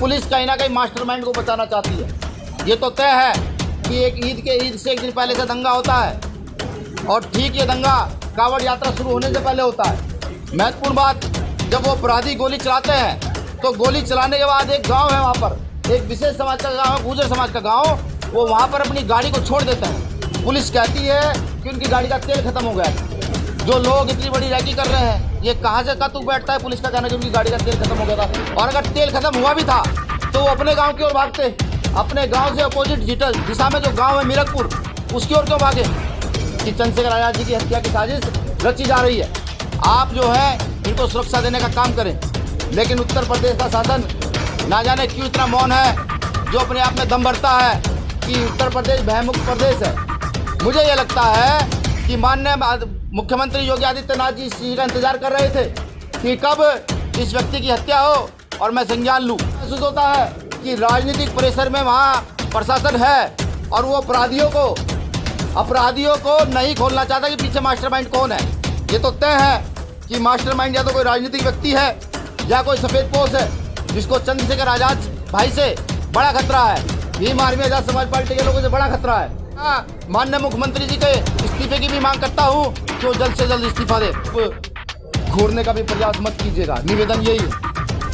Police कहीं ना कहीं मास्टरमाइंड को बचाना चाहती है। ये तो तय है कि एक ईद से एक दिन पहले से दंगा होता है और ठीक ये दंगा कांवड़ यात्रा शुरू होने से पहले होता है। महत्वपूर्ण बात, जब वो अपराधी गोली चलाते हैं तो गोली चलाने के बाद एक गांव है, वहाँ पर एक विशेष समाज का गांव है, गुर्जर समाज का गांव, वो वहाँ पर अपनी गाड़ी को छोड़ देते हैं। पुलिस कहती है कि उनकी गाड़ी का तेल खत्म हो गया। जो लोग इतनी बड़ी रैकी कर रहे हैं, ये कहाँ से कतू बैठता है पुलिस का कहना कि उनकी गाड़ी का तेल खत्म हो गया था। और अगर तेल खत्म हुआ भी था तो वो अपने गाँव की ओर भागते, अपने गाँव से अपोजिट दिशा में जो गाँव है मीरकपुर, उसकी ओर क्यों भागे? कि चंद्रशेखर आज़ाद जी की हत्या की साजिश रची जा रही है। आप जो है इनको सुरक्षा देने का काम करें, लेकिन उत्तर प्रदेश का शासन ना जाने क्यों इतना मौन है, जो अपने आप में दम भरता है कि उत्तर प्रदेश भयमुक्त प्रदेश है। मुझे ये लगता है कि माननीय मुख्यमंत्री योगी आदित्यनाथ जी इस चीज़ का इंतजार कर रहे थे कि कब इस व्यक्ति की हत्या हो और मैं संज्ञान लूँ। महसूस होता है कि राजनीतिक परिसर में वहाँ प्रशासन है और वो अपराधियों को नहीं खोलना चाहता कि पीछे मास्टरमाइंड कौन है। ये तो तय है कि मास्टरमाइंड या तो कोई राजनीतिक व्यक्ति है या कोई सफ़ेदपोश है, जिसको चंद्रशेखर आज़ाद भाई से बड़ा खतरा है, भीम आर्मी आज़ाद समाज पार्टी के लोगों से बड़ा खतरा है। माननीय मुख्यमंत्री जी के इस्तीफे की भी मांग करता हूँ कि वो जल्द से जल्द इस्तीफा दे। घूरने का भी प्रयास मत कीजिएगा, निवेदन यही है,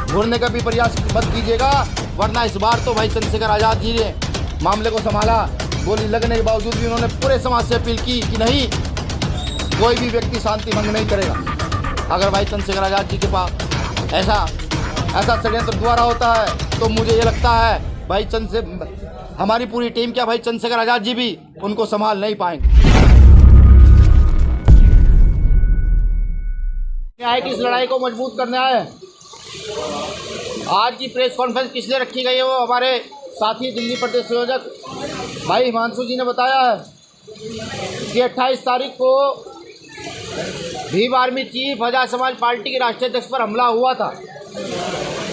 घूरने का भी प्रयास मत कीजिएगा, वरना इस बार तो भाई चंद्रशेखर आज़ाद जी ने मामले को संभाला। गोली लगने के बावजूद भी उन्होंने पूरे समाज से अपील की कि नहीं, कोई भी व्यक्ति शांति भंग नहीं करेगा। अगर भाई चंद्रशेखर आज़ाद जी के पास ऐसा षड्यंत्र द्वारा होता है तो मुझे ये लगता है भाई हमारी पूरी टीम क्या, भाई चंद्रशेखर आज़ाद जी भी उनको संभाल नहीं पाएंगे। न्याय की इस लड़ाई को मजबूत करने आए। आज की प्रेस कॉन्फ्रेंस किस लिए रखी गई है, वो हमारे साथी दिल्ली प्रदेश संयोजक भाई हिमांशु जी ने बताया है कि 28 तारीख को भीम आर्मी चीफ आज़ाद समाज पार्टी के राष्ट्रीय अध्यक्ष पर हमला हुआ था।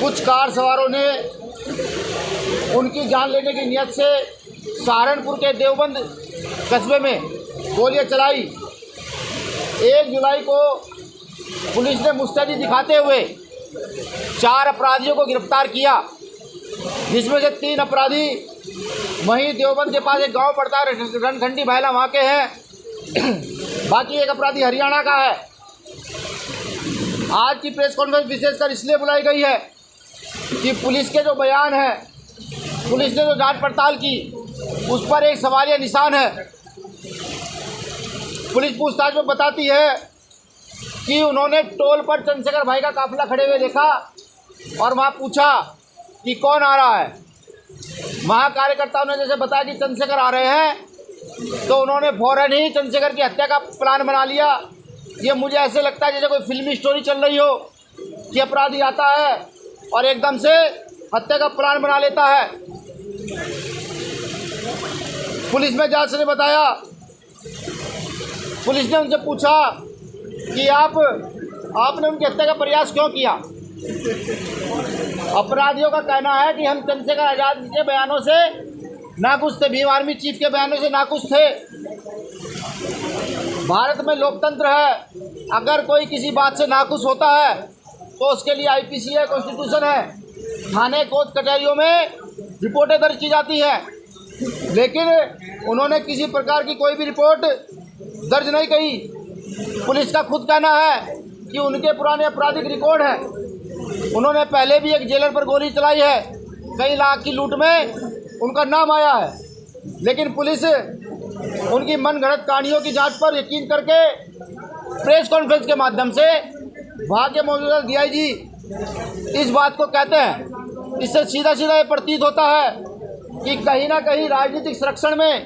कुछ कार सवारों ने उनकी जान लेने की नियत से सहारनपुर के देवबंद कस्बे में गोलियां चलाई। 1 जुलाई को पुलिस ने मुस्तैदी दिखाते हुए 4 अपराधियों को गिरफ्तार किया, जिसमें से 3 अपराधी वहीं देवबंद के पास एक गांव पड़ता है रणखंडी भायला, वहाँ के हैं। बाकी एक अपराधी हरियाणा का है। आज की प्रेस कॉन्फ्रेंस विशेषकर इसलिए बुलाई गई है कि पुलिस के जो बयान है, पुलिस ने जो जांच पड़ताल की, उस पर एक सवालिया निशान है। पुलिस पूछताछ में बताती है कि उन्होंने टोल पर चंद्रशेखर भाई का काफिला खड़े हुए देखा और वहाँ पूछा कि कौन आ रहा है। वहाँ कार्यकर्ताओं ने जैसे बताया कि चंद्रशेखर आ रहे हैं, तो उन्होंने फौरन ही चंद्रशेखर की हत्या का प्लान बना लिया। ये मुझे ऐसे लगता है जैसे कोई फिल्मी स्टोरी चल रही हो कि अपराधी आता है और एकदम से हत्या का प्लान बना लेता है। पुलिस में जांच ने बताया, पुलिस ने उनसे पूछा कि आपने उनकी हत्या का प्रयास क्यों किया। अपराधियों का कहना है कि हम चंद्रशेखर आज़ाद के बयानों से नाखुश थे, भीम आर्मी चीफ के बयानों से नाखुश थे। भारत में लोकतंत्र है, अगर कोई किसी बात से नाखुश होता है तो उसके लिए आईपीसी है, कॉन्स्टिट्यूशन है, थाने कोर्ट कचहरियों में रिपोर्टें दर्ज की जाती हैं। लेकिन उन्होंने किसी प्रकार की कोई भी रिपोर्ट दर्ज नहीं की। पुलिस का खुद कहना है कि उनके पुराने आपराधिक रिकॉर्ड है। उन्होंने पहले भी एक जेलर पर गोली चलाई है, कई लाख की लूट में उनका नाम आया है। लेकिन पुलिस उनकी मनगढ़ंत कहानियों की जांच पर यकीन करके प्रेस कॉन्फ्रेंस के माध्यम से वहाँ के मौजूदा डीआईजी इस बात को कहते हैं। इससे सीधा ये प्रतीत होता है कि कहीं ना कहीं राजनीतिक संरक्षण में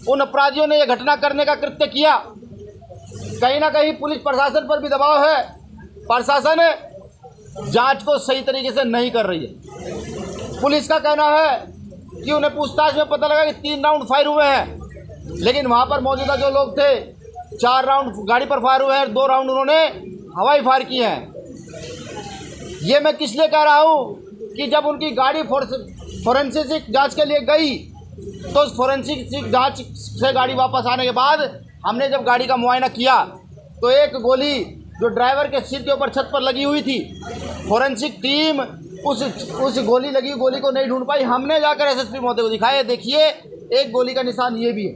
उन अपराधियों ने यह घटना करने का कृत्य किया। कहीं ना कहीं पुलिस प्रशासन पर भी दबाव है, प्रशासन जांच को सही तरीके से नहीं कर रही है। पुलिस का कहना है कि उन्हें पूछताछ में पता लगा कि 3 राउंड फायर हुए हैं, लेकिन वहां पर मौजूदा जो लोग थे 4 राउंड गाड़ी पर फायर हुए हैं, 2 राउंड उन्होंने हवाई फायर किए हैं। ये मैं किस लिए कह रहा हूँ कि जब उनकी गाड़ी फोरेंसिक जांच के लिए गई तो उस फोरेंसिक जांच से गाड़ी वापस आने के बाद हमने जब गाड़ी का मुआयना किया तो एक गोली जो ड्राइवर के सिर के ऊपर छत पर लगी हुई थी, फोरेंसिक टीम उस गोली लगी गोली को नहीं ढूंढ पाई। हमने जाकर एसएसपी महोदय को दिखाया, देखिए एक गोली का निशान ये भी है।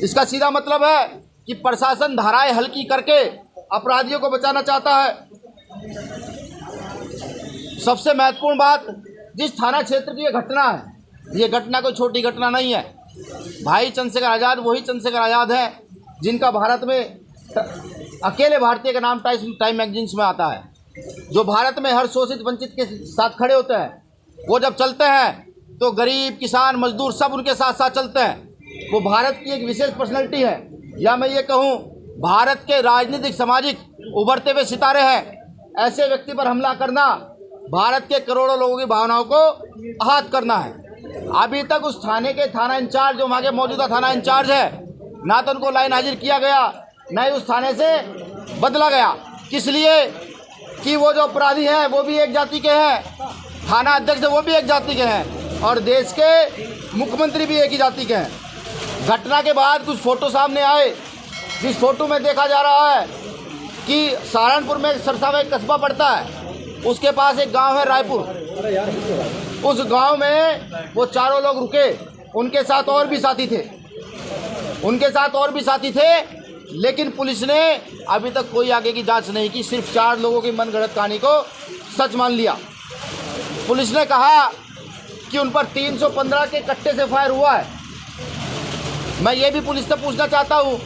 इसका सीधा मतलब है कि प्रशासन धाराएं हल्की करके अपराधियों को बचाना चाहता है। सबसे महत्वपूर्ण बात, जिस थाना क्षेत्र की ये घटना है, ये घटना कोई छोटी घटना नहीं है। भाई चंद्रशेखर आज़ाद वही चंद्रशेखर आज़ाद हैं जिनका भारत में अकेले भारतीय का नाम टाइम मैगजीन्स में आता है, जो भारत में हर शोषित वंचित के साथ खड़े होते हैं। वो जब चलते हैं तो गरीब, किसान, मजदूर सब उनके साथ साथ चलते हैं। वो भारत की एक विशेष पर्सनैलिटी है, या मैं ये कहूँ भारत के राजनीतिक सामाजिक उभरते हुए सितारे हैं। ऐसे व्यक्ति पर हमला करना भारत के करोड़ों लोगों की भावनाओं को आहत करना है। अभी तक उस थाने के थाना इंचार्ज, जो वहाँ के मौजूदा थाना इंचार्ज है, ना तो उनको लाइन हाजिर किया गया, न ही उस थाने से बदला गया। किस लिए? कि वो जो अपराधी हैं वो भी एक जाति के हैं, थाना अध्यक्ष वो भी एक जाति के हैं, और देश के मुख्यमंत्री भी एक ही जाति के हैं। घटना के बाद कुछ फ़ोटो सामने आए, जिस फोटो में देखा जा रहा है कि सहारनपुर में सरसा में एक कस्बा पड़ता है, उसके पास एक गांव है रायपुर। उस गांव में वो चारों लोग रुके, उनके साथ और भी साथी थे, लेकिन पुलिस ने अभी तक कोई आगे की जांच नहीं की। सिर्फ 4 लोगों की मनगढ़ंत कहानी को सच मान लिया। पुलिस ने कहा कि उन पर 315 के कट्टे से फायर हुआ है। मैं ये भी पुलिस से पूछना चाहता हूँ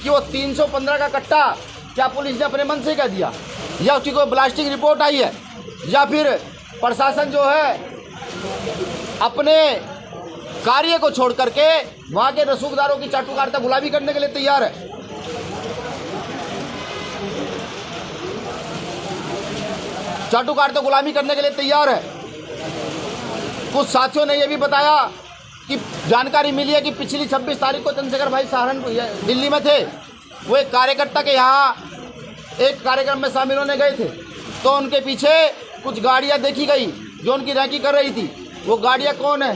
कि वो 315 का कट्टा क्या पुलिस ने अपने मन से कह दिया, या उसकी कोई ब्लास्टिंग रिपोर्ट आई है, या फिर प्रशासन जो है अपने कार्य को छोड़ करके वहाँ के रसूखदारों की चाटुकारिता गुलामी करने के लिए तैयार है। चाटुकारिता गुलामी करने के लिए तैयार है। कुछ साथियों ने यह भी बताया कि जानकारी मिली है कि पिछली 26 तारीख को चंद्रशेखर भाई सहारनपुर दिल्ली में थे। वो एक कार्यकर्ता के यहाँ एक कार्यक्रम में शामिल होने गए थे, तो उनके पीछे कुछ गाड़ियाँ देखी गई जो उनकी रैकी कर रही थी। वो गाड़ियाँ कौन है,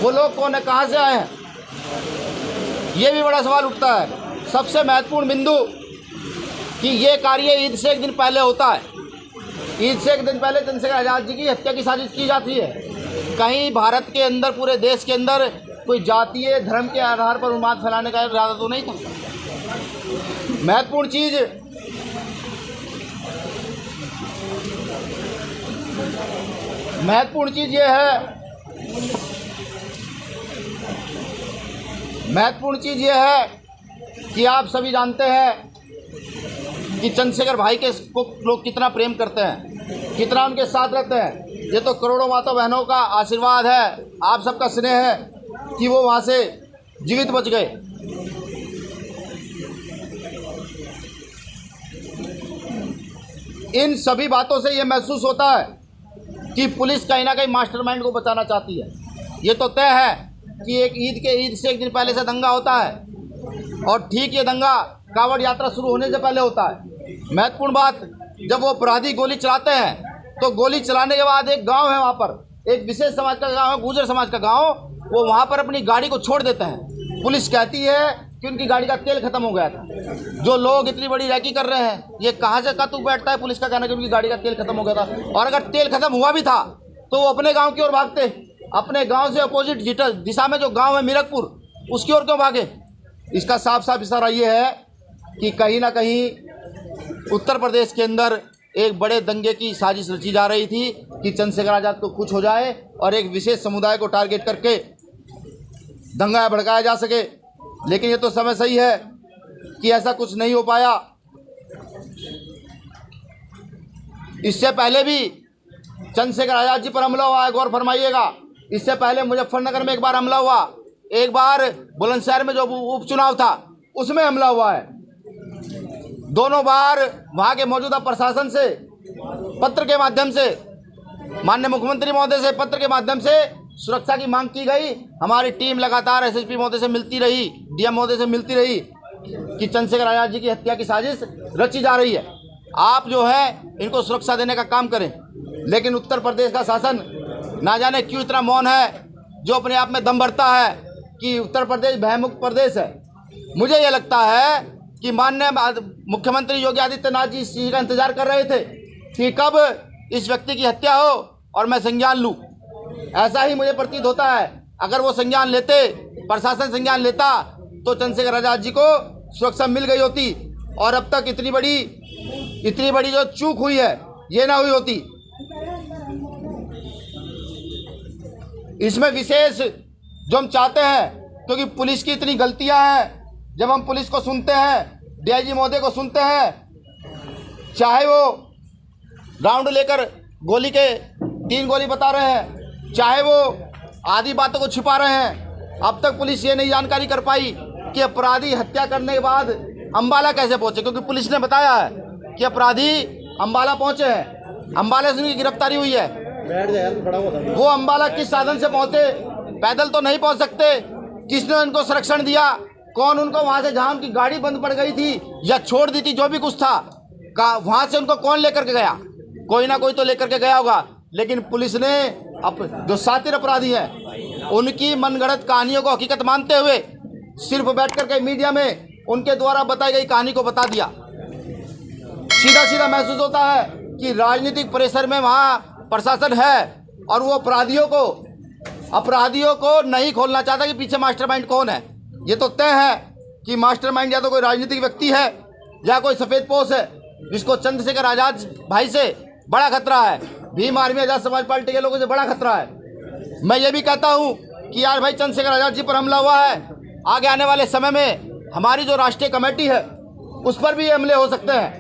वो लोग कौन है, कहाँ से आए हैं, ये भी बड़ा सवाल उठता है। सबसे महत्वपूर्ण बिंदु कि ये कार्य ईद से एक दिन पहले होता है। ईद से एक दिन पहले चंद्रशेखर आज़ाद जी की हत्या की साजिश की जाती है। कहीं भारत के अंदर, पूरे देश के अंदर कोई जातीय धर्म के आधार पर उन्माद फैलाने का इरादा तो नहीं था। महत्वपूर्ण चीज़ ये है कि आप सभी जानते हैं कि चंद्रशेखर भाई के को लोग कितना प्रेम करते हैं, कितना उनके साथ रहते हैं। ये तो करोड़ों माता बहनों का आशीर्वाद है, आप सबका स्नेह है कि वो वहाँ से जीवित बच गए। इन सभी बातों से ये महसूस होता है कि पुलिस कहीं ना कहीं मास्टरमाइंड को बचाना चाहती है। ये तो तय है कि ईद से एक दिन पहले से दंगा होता है, और ठीक ये दंगा कांवड़ यात्रा शुरू होने से पहले होता है। महत्वपूर्ण बात, जब वो अपराधी गोली चलाते हैं तो गोली चलाने के बाद एक गांव है, वहाँ पर एक विशेष समाज का गांव है, गुर्जर समाज का गांव, वो वहाँ पर अपनी गाड़ी को छोड़ देते हैं। पुलिस कहती है कि उनकी गाड़ी का तेल खत्म हो गया था। जो लोग इतनी बड़ी रैकी कर रहे हैं, ये कहाँ से कतुक बैठता है पुलिस का कहना कि उनकी गाड़ी का तेल खत्म हो गया था। और अगर तेल खत्म हुआ भी था तो वो अपने गाँव की ओर भागते, अपने गाँव से अपोजिट दिशा में जो गाँव है मीरकपुर, उसकी ओर क्यों भागे। इसका साफ साफ इशारा ये है कि कहीं ना कहीं उत्तर प्रदेश के अंदर एक बड़े दंगे की साजिश रची जा रही थी कि चंद्रशेखर आज़ाद को कुछ हो जाए और एक विशेष समुदाय को टारगेट करके दंगा भड़काया जा सके। लेकिन ये तो समय सही है कि ऐसा कुछ नहीं हो पाया। इससे पहले भी चंद्रशेखर आज़ाद जी पर हमला हुआ है, गौर फरमाइएगा। इससे पहले मुजफ्फरनगर में एक बार हमला हुआ, एक बार बुलंदशहर में जो उपचुनाव था उसमें हमला हुआ है। दोनों बार वहाँ के मौजूदा प्रशासन से पत्र के माध्यम से, माननीय मुख्यमंत्री महोदय से पत्र के माध्यम से सुरक्षा की मांग की गई। हमारी टीम लगातार एसएसपी महोदय से मिलती रही, डीएम महोदय से मिलती रही कि चंद्रशेखर आज़ाद जी की हत्या की साजिश रची जा रही है, आप जो है इनको सुरक्षा देने का काम करें। लेकिन उत्तर प्रदेश का शासन ना जाने क्यों इतना मौन है, जो अपने आप में दम भरता है कि उत्तर प्रदेश भयमुक्त प्रदेश है। मुझे ये लगता है कि माननीय मुख्यमंत्री योगी आदित्यनाथ जी इस चीज़ का इंतजार कर रहे थे कि कब इस व्यक्ति की हत्या हो और मैं संज्ञान लूँ। ऐसा ही मुझे प्रतीत होता है। अगर वो संज्ञान लेते, प्रशासन संज्ञान लेता, तो चंद्रशेखर आज़ाद जी को सुरक्षा मिल गई होती और अब तक इतनी बड़ी जो चूक हुई है ये ना हुई होती। इसमें विशेष जो हम चाहते हैं, क्योंकि पुलिस की इतनी गलतियां हैं, जब हम पुलिस को सुनते हैं, डीआईजी महोदय को सुनते हैं, चाहे वो राउंड लेकर गोली के 3 गोली बता रहे हैं, चाहे वो आधी बातों को छिपा रहे हैं, अब तक पुलिस ये नहीं जानकारी कर पाई कि अपराधी हत्या करने के बाद अंबाला कैसे पहुंचे। क्योंकि पुलिस ने बताया है कि अपराधी अंबाला पहुंचे हैं, अंबाला से उनकी गिरफ्तारी हुई है। वो अंबाला किस साधन से पहुंचे? पैदल तो नहीं पहुंच सकते। किसने उनको संरक्षण दिया? कौन उनको वहां से, जहां उनकी गाड़ी बंद पड़ गई थी या छोड़ दी थी, जो भी कुछ था, वहां से उनको कौन लेकर के गया? कोई ना कोई तो लेकर के गया होगा। लेकिन पुलिस ने जो शातिर अपराधी हैं उनकी मनगढ़ंत कहानियों को हकीकत मानते हुए सिर्फ बैठ करके मीडिया में उनके द्वारा बताई गई कहानी को बता दिया। सीधा सीधा महसूस होता है कि राजनीतिक परिसर में वहाँ प्रशासन है और वो अपराधियों को नहीं खोलना चाहता कि पीछे मास्टरमाइंड कौन है। ये तो तय है कि मास्टरमाइंड या तो कोई राजनीतिक व्यक्ति है या कोई सफ़ेदपोश है, जिसको चंद्रशेखर आज़ाद भाई से बड़ा खतरा है, भीम आर्मी आज़ाद समाज पार्टी के लोगों से बड़ा खतरा है। मैं ये भी कहता हूँ कि यार भाई, चंद्रशेखर आज़ाद जी पर हमला हुआ है, आगे आने वाले समय में हमारी जो राष्ट्रीय कमेटी है उस पर भी हमले हो सकते हैं।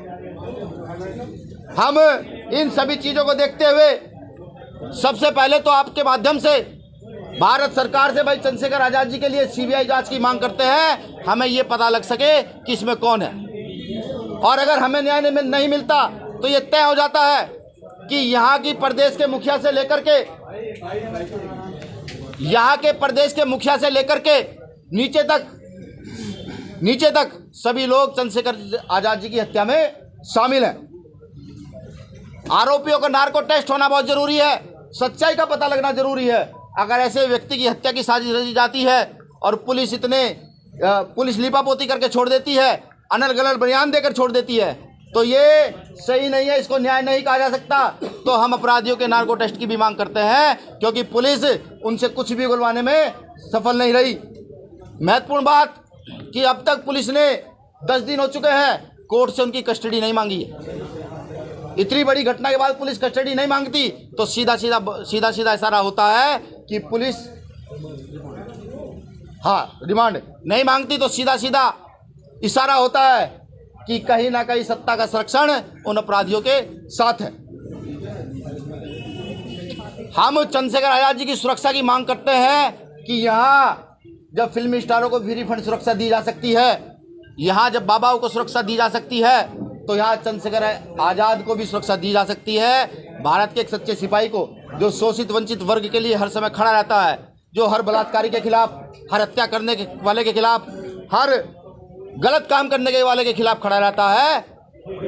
हम इन सभी चीज़ों को देखते हुए सबसे पहले तो आपके माध्यम से भारत सरकार से भाई चंद्रशेखर आज़ाद जी के लिए सीबीआई जांच की मांग करते हैं। हमें ये पता लग सके कि इसमें कौन है, और अगर हमें न्याय नहीं मिलता तो ये तय हो जाता है कि यहाँ के प्रदेश के मुखिया से लेकर के नीचे तक सभी लोग चंद्रशेखर आज़ाद जी की हत्या में शामिल हैं। आरोपियों का नार्को टेस्ट होना बहुत जरूरी है, सच्चाई का पता लगना जरूरी है। अगर ऐसे व्यक्ति की हत्या की साजिश रची जाती है और पुलिस लीपापोती करके छोड़ देती है, अनल गलत बयान देकर छोड़ देती है, तो ये सही नहीं है, इसको न्याय नहीं कहा जा सकता। तो हम अपराधियों के नार्को टेस्ट की भी मांग करते हैं, क्योंकि पुलिस उनसे कुछ भी उगलवाने में सफल नहीं रही। महत्वपूर्ण बात कि अब तक पुलिस ने 10 दिन हो चुके हैं, कोर्ट से उनकी कस्टडी नहीं मांगी है। इतनी बड़ी घटना के बाद पुलिस कस्टडी नहीं मांगती तो सीधा सीधा इशारा होता है कि पुलिस रिमांड नहीं मांगती, तो सीधा सीधा इशारा होता है कि कहीं ना कहीं सत्ता का संरक्षण उन अपराधियों के साथ है। हम चंद्रशेखर आज़ाद जी की सुरक्षा की मांग करते हैं कि यहाँ जब फिल्मी स्टारों को फ्री फंड सुरक्षा दी जा सकती है, यहाँ जब बाबाओं को सुरक्षा दी जा सकती है, तो यहाँ चंद्रशेखर आज़ाद को भी सुरक्षा दी जा सकती है। भारत के एक सच्चे सिपाही को, जो शोषित वंचित वर्ग के लिए हर समय खड़ा रहता है, जो हर बलात्कारी के खिलाफ, हर हत्या करने वाले के खिलाफ, हर गलत काम करने के वाले के खिलाफ खड़ा रहता है,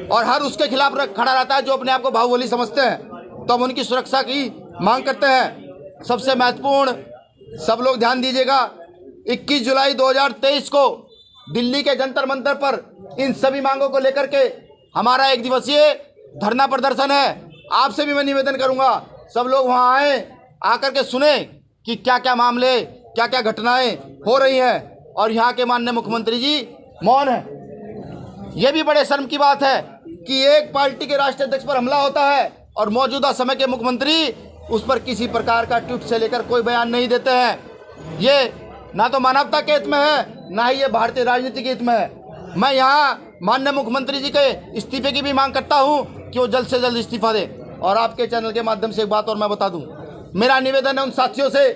और हर उसके खिलाफ खड़ा रहता है जो अपने आप को बाहुबली समझते हैं। तो हम उनकी सुरक्षा की मांग करते हैं। सबसे महत्वपूर्ण, सब लोग ध्यान दीजिएगा, 21 जुलाई 2023 को दिल्ली के जंतर मंतर पर इन सभी मांगों को लेकर के हमारा 1 दिवसीय धरना प्रदर्शन है। आपसे भी मैं निवेदन करूंगा, सब लोग वहां आए, आकर के सुने कि क्या क्या मामले, क्या क्या घटनाएं हो रही हैं, और यहाँ के माननीय मुख्यमंत्री जी मौन है। ये भी बड़े शर्म की बात है कि एक पार्टी के राष्ट्रीय अध्यक्ष पर हमला होता है और मौजूदा समय के मुख्यमंत्री उस पर किसी प्रकार का ट्वीट से लेकर कोई बयान नहीं देते हैं। ये ना तो मानवता के हित में है, ना ही ये भारतीय राजनीति के हित में है। मैं यहाँ माननीय मुख्यमंत्री जी के इस्तीफे की भी मांग करता हूँ कि वो जल्द से जल्द इस्तीफा दें। और आपके चैनल के माध्यम से एक बात और मैं बता दूँ, मेरा निवेदन है उन साथियों से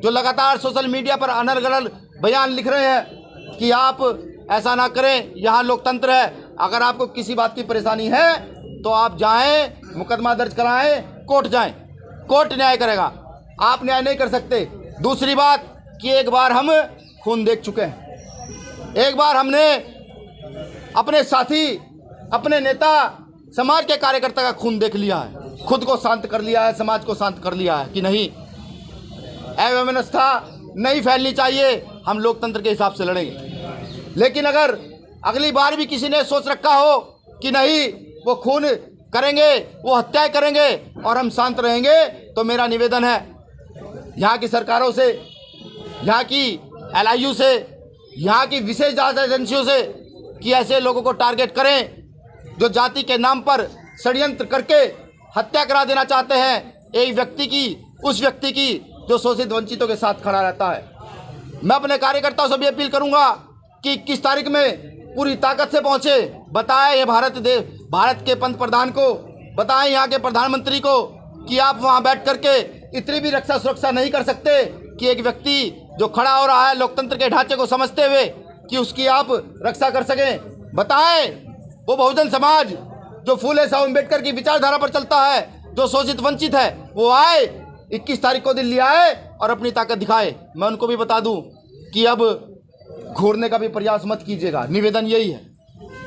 जो लगातार सोशल मीडिया पर अनल गलत बयान लिख रहे हैं कि आप ऐसा ना करें, यहाँ लोकतंत्र है। अगर आपको किसी बात की परेशानी है तो आप जाएं, मुकदमा दर्ज कराएं, कोर्ट जाएं, कोर्ट न्याय करेगा, आप न्याय नहीं कर सकते। दूसरी बात कि एक बार हम खून देख चुके हैं, एक बार हमने अपने साथी, अपने नेता, समाज के कार्यकर्ता का खून देख लिया है, खुद को शांत कर लिया है, समाज को शांत कर लिया है कि नहीं, अव्यवस्था नहीं फैलनी चाहिए, हम लोकतंत्र के हिसाब से लड़ेंगे। लेकिन अगर अगली बार भी किसी ने सोच रखा हो कि नहीं, वो खून करेंगे वो हत्याएं करेंगे और हम शांत रहेंगे। तो मेरा निवेदन है यहाँ की सरकारों से, यहाँ की LIU से, यहाँ की विशेष जांच एजेंसियों से कि ऐसे लोगों को टारगेट करें जो जाति के नाम पर षड्यंत्र करके हत्या करा देना चाहते हैं एक व्यक्ति की, उस व्यक्ति की जो शोषित वंचितों के साथ खड़ा रहता है। मैं अपने कार्यकर्ताओं से भी अपील करूंगा कि 21 तारीख में पूरी ताकत से पहुंचे, बताएं ये भारत के पंत प्रधान को, बताएं यहाँ के प्रधानमंत्री को कि आप वहाँ बैठ करके इतनी भी रक्षा सुरक्षा नहीं कर सकते कि एक व्यक्ति जो खड़ा हो रहा है लोकतंत्र के ढांचे को समझते हुए कि उसकी आप रक्षा कर सकें। बताएं वो बहुजन समाज जो फूले साहब अम्बेडकर की विचारधारा पर चलता है, जो शोषित वंचित है, वो आए 21 तारीख को दिल्ली आए और अपनी ताकत दिखाए। मैं उनको भी बता दूं कि अब घूरने का भी प्रयास मत कीजिएगा, निवेदन यही है,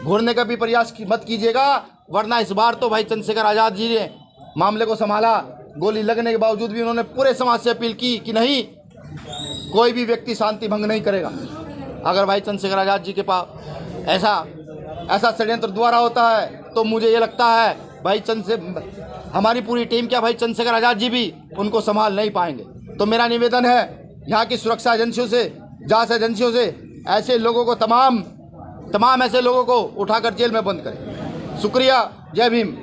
घूरने का भी प्रयास मत कीजिएगा, वरना इस बार तो भाई चंद्रशेखर आज़ाद जी ने मामले को संभाला। गोली लगने के बावजूद भी उन्होंने पूरे समाज से अपील की कि नहीं, कोई भी व्यक्ति शांति भंग नहीं करेगा। अगर भाई चंद्रशेखर आज़ाद जी के पास ऐसा षड्यंत्र द्वारा होता है तो मुझे ये लगता है भाई हमारी पूरी टीम क्या, भाई चंद्रशेखर आज़ाद जी भी उनको संभाल नहीं पाएंगे। तो मेरा निवेदन है यहाँ की सुरक्षा एजेंसियों से, जांच एजेंसियों से ऐसे लोगों को तमाम ऐसे लोगों को उठाकर जेल में बंद करें। शुक्रिया, जय भीम।